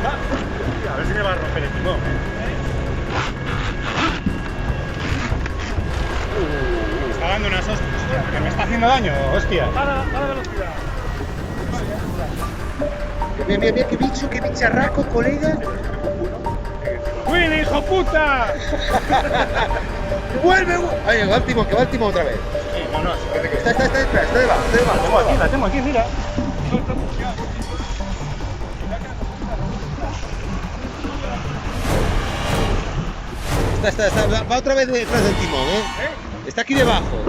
A ver si me va a romper el timón, Me está dando unas hostias, que me está haciendo daño, hostia. Para velocidad. Mira, qué bicharraco, colega. ¡Willy, hijo puta! ¡Vuelve! Ay, que va el timón otra vez. Sí, no, Está debajo. La tengo aquí, mira. Va otra vez detrás del timón, Está aquí debajo.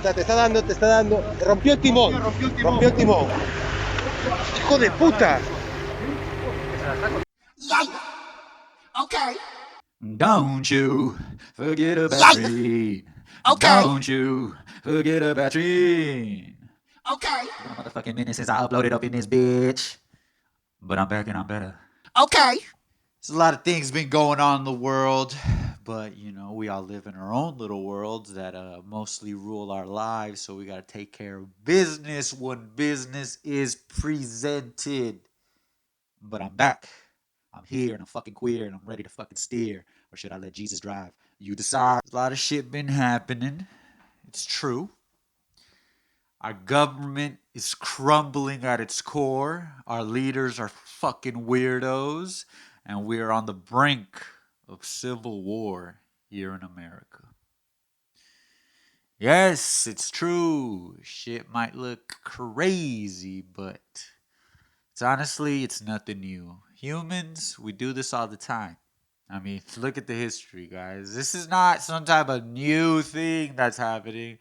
Te está dando. Rompió el timón. ¡Hijo de puta! Okay. Don't you forget about me. Okay. Don't you forget about me. Okay. It's been a motherfucking minute since I uploaded up in this bitch. But I'm back and I'm better. Okay. There's a lot of things been going on in the world, but you know, we all live in our own little worlds that mostly rule our lives, so we gotta take care of business when business is presented. But I'm back. I'm here and I'm fucking queer and I'm ready to fucking steer. Or should I let Jesus drive? You decide. A lot of shit been happening. It's true. Our government is crumbling at its core. Our leaders are fucking weirdos. And we're on the brink of civil war here in America. Yes, it's true. Shit might look crazy, but it's nothing new. Humans, we do this all the time. I mean, look at the history, guys. This is not some type of new thing that's happening.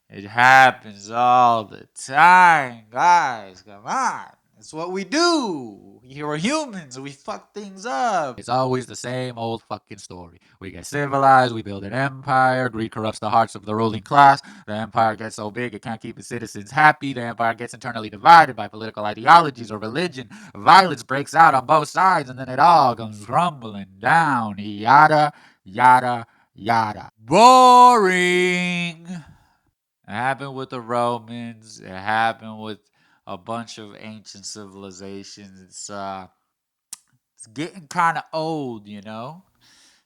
It happens all the time, guys. Come on. It's what we do. We're humans. We fuck things up. It's always the same old fucking story. We get civilized. We build an empire. Greed corrupts the hearts of the ruling class. The empire gets so big it can't keep its citizens happy. The empire gets internally divided by political ideologies or religion. Violence breaks out on both sides, and then it all comes crumbling down. Yada, yada, yada. Boring. It happened with the Romans. It happened with a bunch of ancient civilizations. It's getting kind of old, you know?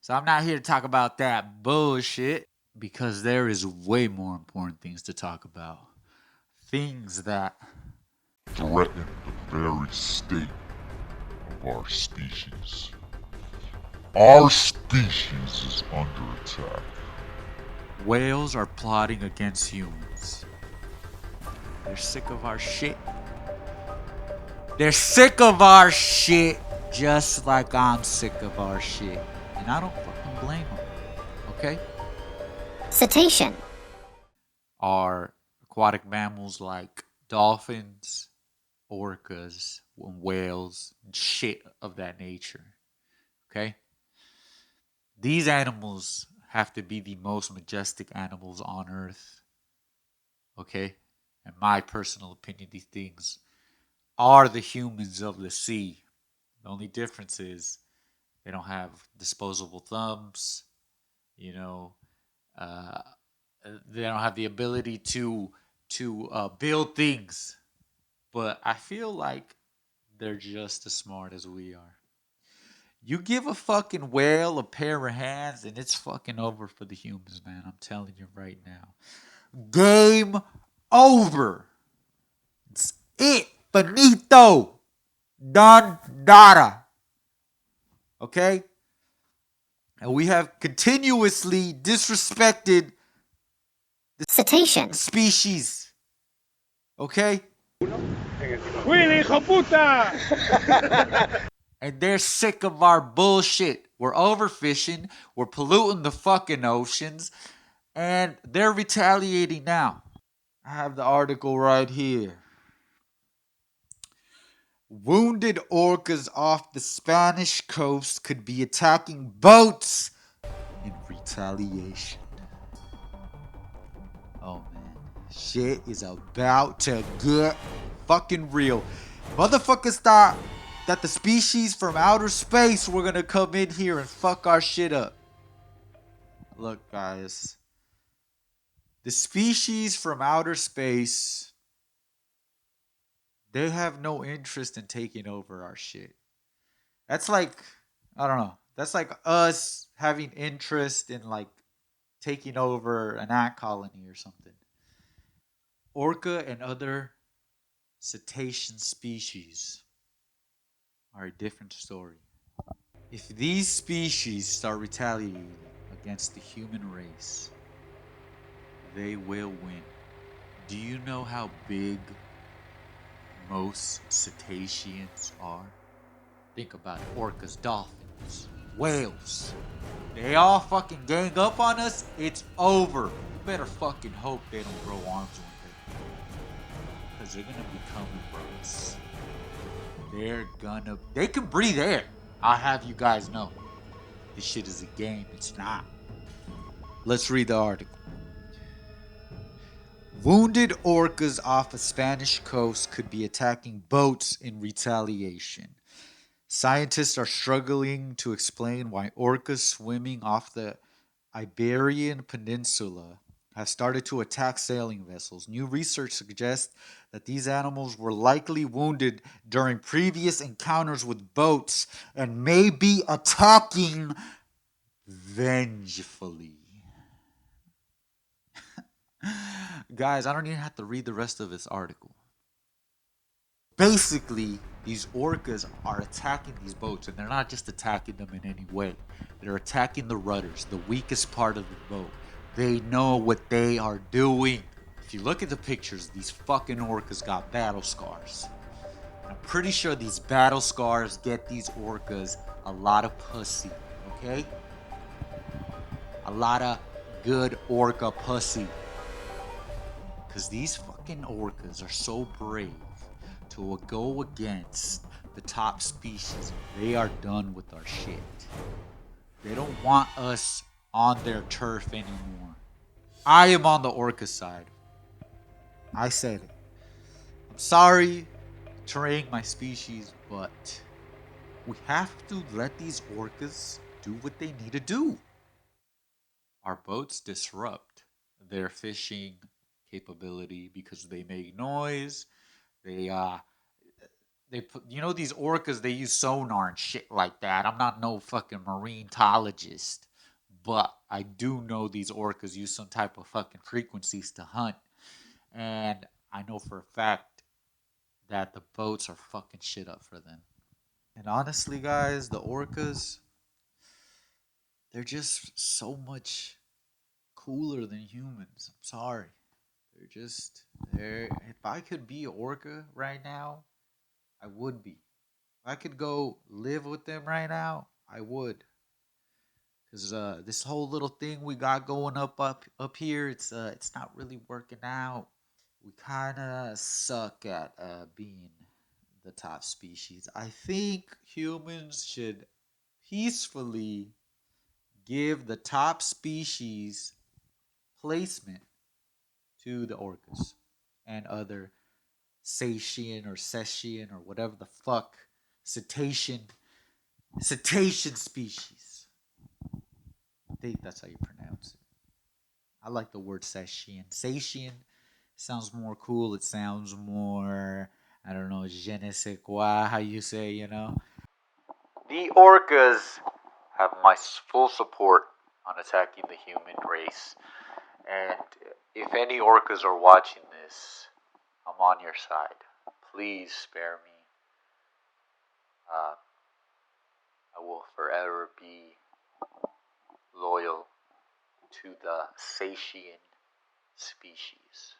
So I'm not here to talk about that bullshit because there is way more important things to talk about. Things that threaten the very state of our species. Our species is under attack. whales are plotting against humans. They're sick of our shit. They're sick of our shit just like I'm sick of our shit. And I don't fucking blame them. Okay? Cetacean. Are aquatic mammals like dolphins, orcas, and whales, and shit of that nature. Okay? These animals have to be the most majestic animals on Earth. Okay? In my personal opinion, these things are the humans of the sea. The only difference is they don't have disposable thumbs, you know, they don't have the ability to build things. But I feel like they're just as smart as we are. You give a fucking whale a pair of hands and it's fucking over for the humans, man. I'm telling you right now. Game over. It's it. Finito. Done. Data. Okay? And we have continuously disrespected the Cetacean. species. Okay? ¡Willy, hijo puta! And they're sick of our bullshit. We're overfishing. We're polluting the fucking oceans. And they're retaliating now. I have the article right here. Wounded orcas off the Spanish coast could be attacking boats in retaliation. Oh man, shit is about to get fucking real. Motherfuckers thought that the species from outer space were gonna come in here and fuck our shit up. Look, guys. The species from outer space They have no interest in taking over our shit. That's like, I don't know. That's like us having interest in like taking over an ant colony or something. Orca and other cetacean species are a different story. If these species start retaliating against the human race, they will win. Do you know how big most cetaceans are? Think about it. Orcas, dolphins, whales. They all fucking gang up on us, it's over. You better fucking hope they don't grow arms one day. Because they're gonna be coming for us. They can breathe air. I'll have you guys know. This shit is a game, it's not. Let's read the article. Wounded orcas off a Spanish coast could be attacking boats in retaliation. Scientists are struggling to explain why orcas swimming off the Iberian Peninsula have started to attack sailing vessels. New research suggests that these animals were likely wounded during previous encounters with boats and may be attacking vengefully. Guys, I don't even have to read the rest of this article. Basically, these orcas are attacking these boats, and they're not just attacking them in any way. They're attacking the rudders, the weakest part of the boat. They know what they are doing. If you look at the pictures, these fucking orcas got battle scars. And I'm pretty sure these battle scars get these orcas a lot of pussy, okay? A lot of good orca pussy. Because these fucking orcas are so brave to go against the top species. They are done with our shit. They don't want us on their turf anymore. I am on the orca side. I said it. I'm sorry betraying my species, but we have to let these orcas do what they need to do. Our boats disrupt their fishing capability because they make noise. They put, you know, these orcas, they use sonar and shit like that. I'm not no fucking marinetologist, but I do know these orcas use some type of fucking frequencies to hunt. And I know for a fact that the boats are fucking shit up for them. And honestly, guys, the orcas, they're just so much cooler than humans. I'm sorry. They're if I could be an orca right now, I would be. If I could go live with them right now, I would. Cause this whole little thing we got going up here, it's not really working out. We kind of suck at being the top species. I think humans should peacefully give the top species placement to the orcas and other cetacean or whatever the fuck cetacean species. I think that's how you pronounce it. I like the word satian. Satian sounds more cool. It sounds more, I don't know, je ne sais quoi, how you say, you know? The orcas have my full support on attacking the human race. And if any orcas are watching this, I'm on your side. Please spare me. I will forever be loyal to the Satian species.